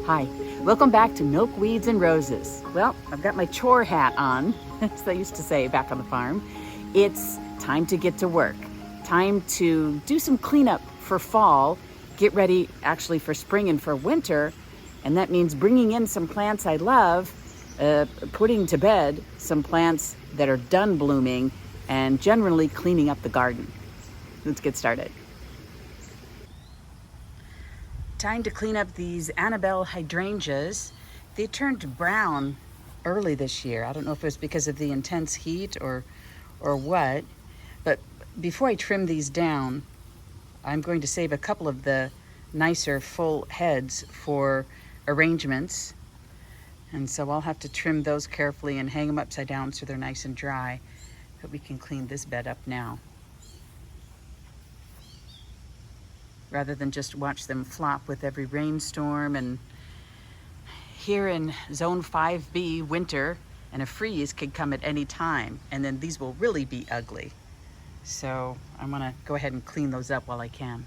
Hi, welcome back to Milkweeds and Roses. Well, I've got my chore hat on, as they used to say back on the farm. It's time to get to work. Time to do some cleanup for fall, get ready actually for spring and for winter. And that means bringing in some plants I love, putting to bed some plants that are done blooming, and generally cleaning up the garden. Let's get started. Time to clean up these Annabelle hydrangeas. They turned brown early this year. I don't know if it was because of the intense heat or what, but before I trim these down, I'm going to save a couple of the nicer full heads for arrangements. And so I'll have to trim those carefully and hang them upside down so they're nice and dry. But we can clean this bed up now, rather than just watch them flop with every rainstorm. And here in Zone 5b, winter and a freeze could come at any time, and then these will really be ugly. So I'm gonna go ahead and clean those up while I can.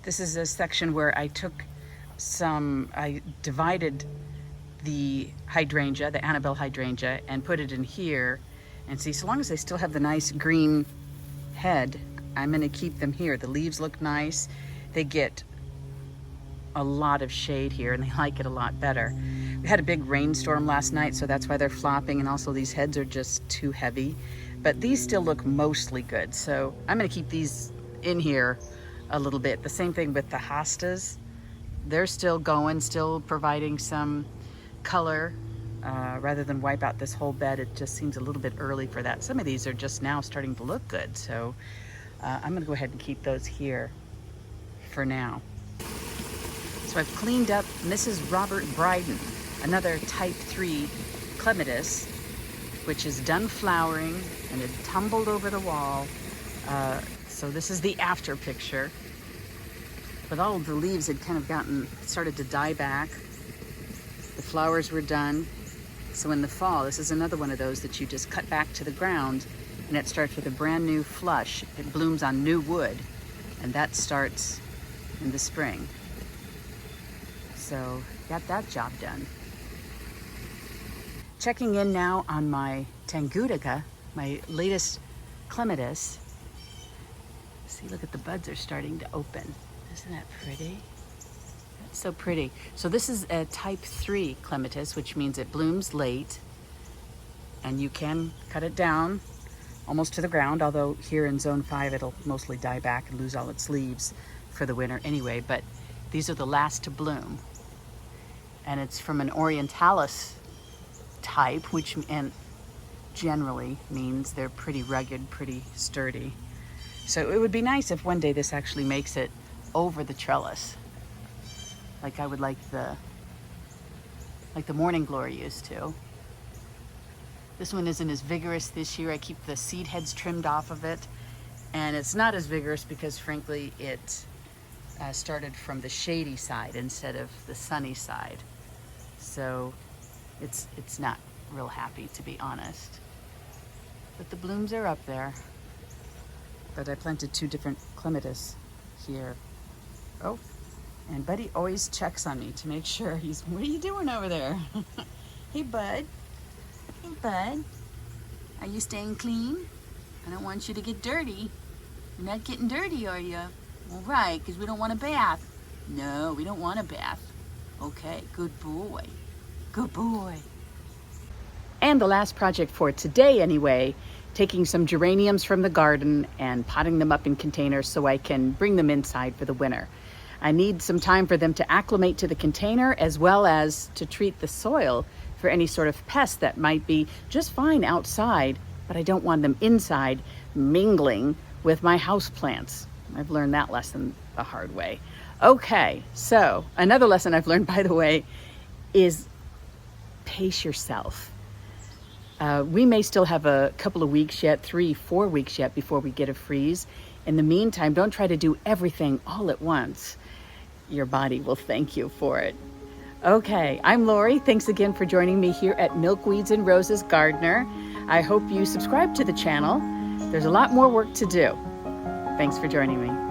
This is a section where I divided the hydrangea, the Annabelle hydrangea, and put it in here. And see, so long as they still have the nice green head, I'm gonna keep them here. The leaves look nice. They get a lot of shade here and they like it a lot better. We had a big rainstorm last night, so that's why they're flopping, and also these heads are just too heavy. But these still look mostly good, so I'm gonna keep these in here a little bit. The same thing with the hostas. They're still going, still providing some color. Rather than wipe out this whole bed, it just seems a little bit early for that. Some of these are just now starting to look good, so I'm gonna go ahead and keep those here for now. So I've cleaned up Mrs. Robert Bryden, another type 3 clematis, which is done flowering and it tumbled over the wall. So this is the after picture. But all of the leaves had kind of started to die back. The flowers were done. So in the fall, this is another one of those that you just cut back to the ground, and it starts with a brand new flush. It blooms on new wood, and that starts in the spring. So got that job done. Checking in now on my Tangutica, my latest clematis. See, look at the buds are starting to open. Isn't that pretty? That's so pretty. So this is a type 3 clematis, which means it blooms late, and you can cut it down almost to the ground, although here in Zone 5 it'll mostly die back and lose all its leaves for the winter anyway. But these are the last to bloom, and it's from an orientalis type, which generally means they're pretty rugged, pretty sturdy. So it would be nice if one day this actually makes it over the trellis, like I would like the morning glory used to. This one isn't as vigorous this year. I keep the seed heads trimmed off of it, and it's not as vigorous because frankly it started from the shady side instead of the sunny side. So it's not real happy, to be honest. But the blooms are up there. But I planted 2 different clematis here. Oh, and Buddy always checks on me to make sure what are you doing over there? Hey, bud. Hey, bud. Are you staying clean? I don't want you to get dirty. You're not getting dirty, are you? All right, because we don't want a bath. No, we don't want a bath. Okay, good boy. Good boy. And the last project for today anyway, taking some geraniums from the garden and potting them up in containers so I can bring them inside for the winter. I need some time for them to acclimate to the container, as well as to treat the soil for any sort of pest that might be just fine outside, but I don't want them inside mingling with my house plants. I've learned that lesson the hard way. Okay, so another lesson I've learned, by the way, is pace yourself. We may still have a couple of weeks yet, 3-4 weeks yet before we get a freeze. In the meantime, don't try to do everything all at once. Your body will thank you for it. Okay, I'm Lori. Thanks again for joining me here at Milkweeds and Roses Gardener. I hope you subscribe to the channel. There's a lot more work to do. Thanks for joining me.